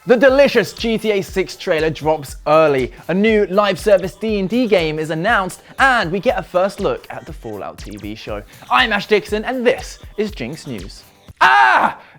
The delicious GTA 6 trailer drops early, a new live service D&D game is announced, and we get a first look at the Fallout TV show. I'm Ash Dixon, and this is Ginx News.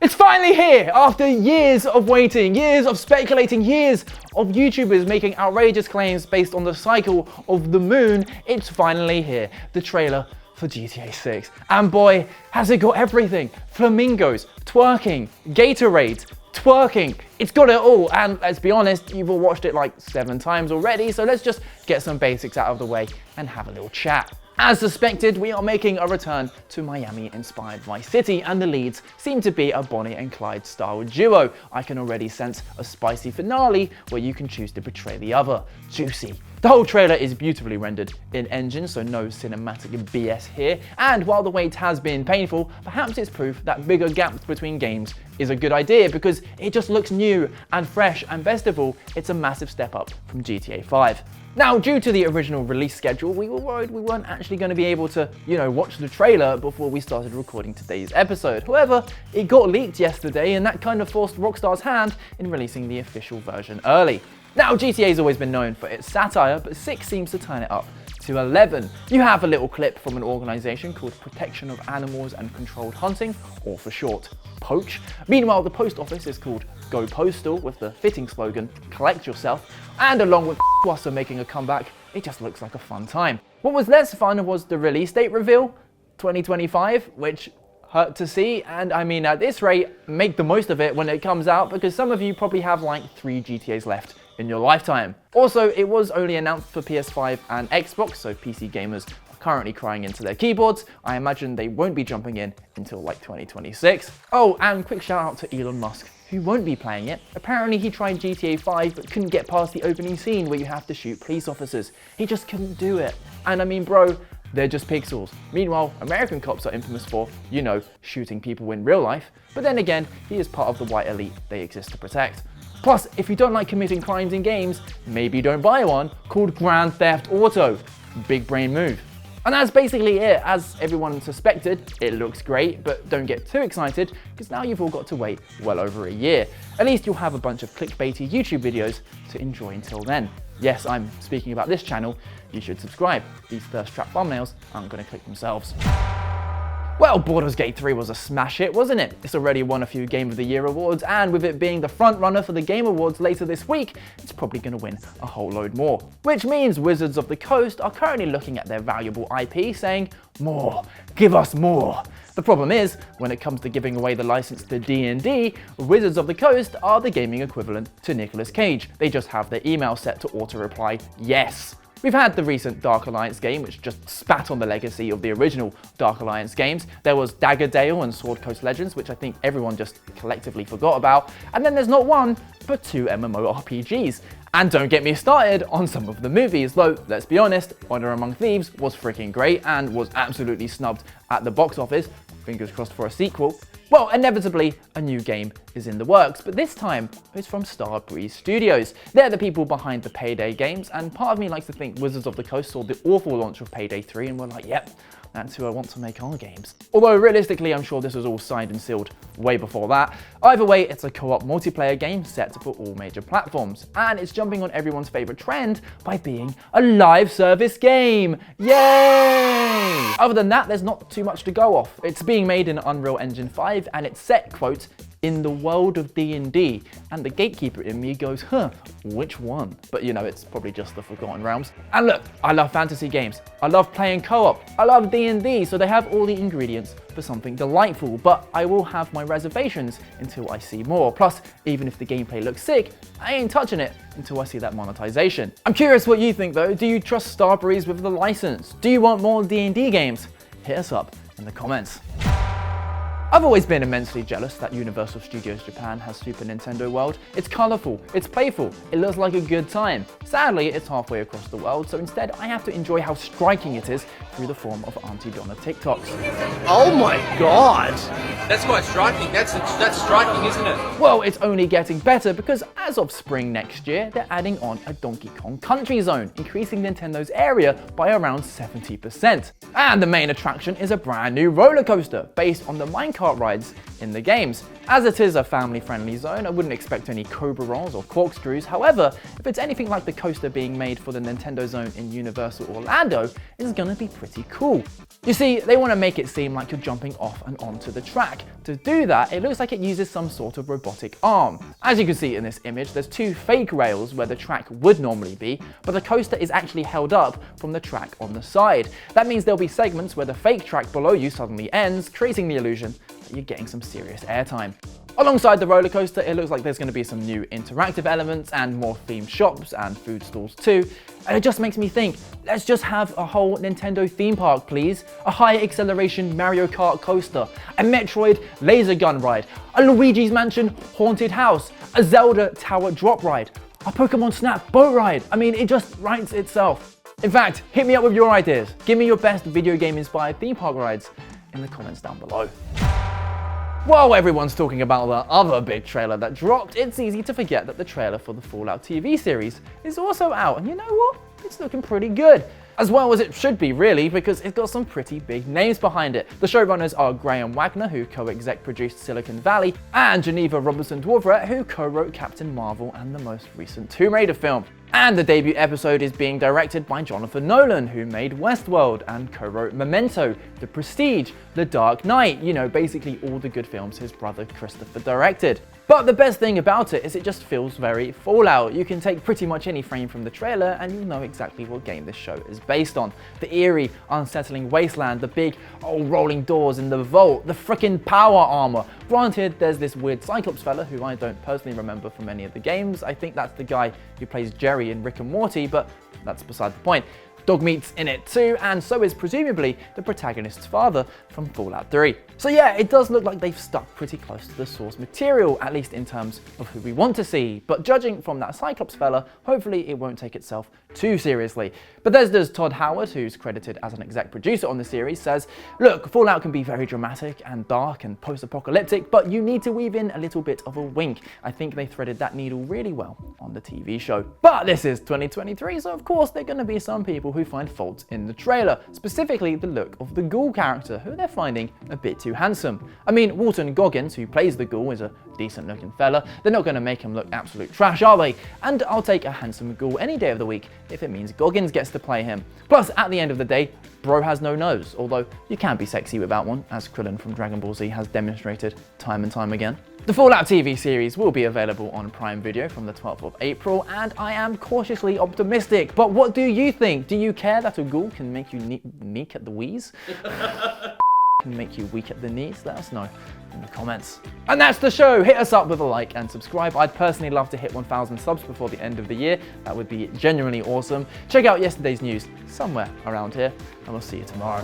It's finally here! After years of waiting, years of speculating, years of YouTubers making outrageous claims based on the cycle of the moon, it's finally here. The trailer for GTA 6. And boy, has it got everything. Flamingos, twerking, Gatorades, twerking. It's got it all, and let's be honest, you've all watched it like 7 times already, so let's just get some basics out of the way and have a little chat. As suspected, we are making a return to Miami-inspired Vice City, and the leads seem to be a Bonnie and Clyde style duo. I can already sense a spicy finale where you can choose to betray the other. Juicy. The whole trailer is beautifully rendered in engine, so no cinematic BS here, and while the wait has been painful, perhaps it's proof that bigger gaps between games is a good idea because it just looks new and fresh, and best of all, it's a massive step up from GTA 5. Now, due to the original release schedule, we were worried we weren't actually going to be able to, watch the trailer before we started recording today's episode. However, it got leaked yesterday, and that kind of forced Rockstar's hand in releasing the official version early. Now, GTA's always been known for its satire, but 6 seems to turn it up to 11. You have a little clip from an organisation called Protection of Animals and Controlled Hunting, or for short, POACH. Meanwhile, the post office is called Go Postal, with the fitting slogan, Collect Yourself, and along with Wasser making a comeback, it just looks like a fun time. What was less fun was the release date reveal, 2025, which hurt to see, and I mean, at this rate, make the most of it when it comes out, because some of you probably have like 3 GTAs left in your lifetime. Also, it was only announced for PS5 and Xbox, so PC gamers are currently crying into their keyboards. I imagine they won't be jumping in until like 2026. Oh, and quick shout out to Elon Musk, who won't be playing it. Apparently he tried GTA 5 but couldn't get past the opening scene where you have to shoot police officers. He just couldn't do it. And I mean, bro, they're just pixels. Meanwhile, American cops are infamous for, shooting people in real life. But then again, he is part of the white elite they exist to protect. Plus, if you don't like committing crimes in games, maybe don't buy one called Grand Theft Auto. Big brain move. And that's basically it. As everyone suspected, it looks great, but don't get too excited, because now you've all got to wait well over a year. At least you'll have a bunch of clickbaity YouTube videos to enjoy until then. Yes, I'm speaking about this channel. You should subscribe. These thirst trap thumbnails aren't going to click themselves. Well, Baldur's Gate 3 was a smash hit, wasn't it? It's already won a few Game of the Year awards, and with it being the front runner for the Game Awards later this week, it's probably going to win a whole load more. Which means Wizards of the Coast are currently looking at their valuable IP saying, more, give us more. The problem is, when it comes to giving away the license to D&D, Wizards of the Coast are the gaming equivalent to Nicolas Cage. They just have their email set to auto-reply yes. We've had the recent Dark Alliance game, which just spat on the legacy of the original Dark Alliance games. There was Daggerdale and Sword Coast Legends, which I think everyone just collectively forgot about. And then there's not one, but 2 MMORPGs. And don't get me started on some of the movies, though, let's be honest, Honor Among Thieves was freaking great and was absolutely snubbed at the box office. Fingers crossed for a sequel. Well, inevitably, a new game is in the works, but this time it's from Starbreeze Studios. They're the people behind the Payday games, and part of me likes to think Wizards of the Coast saw the awful launch of Payday 3 and were like, yep, that's who I want to make our games. Although realistically, I'm sure this was all signed and sealed way before that. Either way, it's a co-op multiplayer game set for all major platforms, and it's jumping on everyone's favorite trend by being a live service game. Yay! Other than that, there's not too much to go off. It's being made in Unreal Engine 5, and it's set, quote, in the world of D&D, and the gatekeeper in me goes, which one? But it's probably just the Forgotten Realms. And look, I love fantasy games. I love playing co-op. I love D&D, so they have all the ingredients for something delightful, but I will have my reservations until I see more. Plus, even if the gameplay looks sick, I ain't touching it until I see that monetization. I'm curious what you think though. Do you trust Starbreeze with the license? Do you want more D&D games? Hit us up in the comments. I've always been immensely jealous that Universal Studios Japan has Super Nintendo World. It's colourful, it's playful, it looks like a good time. Sadly, it's halfway across the world, so instead I have to enjoy how striking it is through the form of Auntie Donna TikToks. Oh my god! That's quite striking. That's striking, isn't it? Well, it's only getting better because as of spring next year, they're adding on a Donkey Kong Country Zone, increasing Nintendo's area by around 70%. And the main attraction is a brand new roller coaster based on the minecart rides in the games. As it is a family-friendly zone, I wouldn't expect any Cobra Rolls or corkscrews. However, if it's anything like the coaster being made for the Nintendo Zone in Universal Orlando, it's gonna be pretty cool. You see, they want to make it seem like you're jumping off and onto the track. To do that, it looks like it uses some sort of robotic arm. As you can see in this image, there's two fake rails where the track would normally be, but the coaster is actually held up from the track on the side. That means there'll be segments where the fake track below you suddenly ends, creating the illusion that you're getting some serious airtime. Alongside the roller coaster, it looks like there's going to be some new interactive elements and more themed shops and food stalls too. And it just makes me think, let's just have a whole Nintendo theme park, please. A high acceleration Mario Kart coaster, a Metroid laser gun ride, a Luigi's Mansion haunted house, a Zelda tower drop ride, a Pokemon Snap boat ride. I mean, it just writes itself. In fact, hit me up with your ideas. Give me your best video game inspired theme park rides in the comments down below. While everyone's talking about the other big trailer that dropped, it's easy to forget that the trailer for the Fallout TV series is also out, and you know what? It's looking pretty good. As well as it should be, really, because it's got some pretty big names behind it. The showrunners are Graham Wagner, who co-exec produced Silicon Valley, and Geneva Robertson-Dworet, who co-wrote Captain Marvel and the most recent Tomb Raider film. And the debut episode is being directed by Jonathan Nolan, who made Westworld and co-wrote Memento, The Prestige, The Dark Knight, you know, basically all the good films his brother Christopher directed. But the best thing about it is it just feels very Fallout. You can take pretty much any frame from the trailer and you'll know exactly what game this show is based on. The eerie, unsettling wasteland, the big old rolling doors in the vault, the frickin' power armor. Granted, there's this weird Cyclops fella who I don't personally remember from any of the games. I think that's the guy who plays Jerry in Rick and Morty, but that's beside the point. Dogmeat's in it too, and so is presumably the protagonist's father from Fallout 3. So yeah, it does look like they've stuck pretty close to the source material, at least in terms of who we want to see. But judging from that Cyclops fella, hopefully it won't take itself too seriously. Bethesda's Todd Howard, who's credited as an exec producer on the series, says, look, Fallout can be very dramatic and dark and post-apocalyptic, but you need to weave in a little bit of a wink. I think they threaded that needle really well on the TV show. But this is 2023, so of course there are going to be some people who find faults in the trailer, specifically the look of the Ghoul character, who they're finding a bit too handsome. I mean, Walton Goggins, who plays the Ghoul, is a decent looking fella. They're not going to make him look absolute trash, are they? And I'll take a handsome Ghoul any day of the week if it means Goggins gets to play him. Plus, at the end of the day, bro has no nose, although you can be sexy without one, as Krillin from Dragon Ball Z has demonstrated time and time again. The Fallout TV series will be available on Prime Video from the 12th of April, and I am cautiously optimistic. But what do you think? Do you care that a Ghoul can make you neek at the wheeze? Can make you weak at the knees? Let us know in the comments. And that's the show. Hit us up with a like and subscribe. I'd personally love to hit 1,000 subs before the end of the year. That would be genuinely awesome. Check out yesterday's news somewhere around here, and we'll see you tomorrow.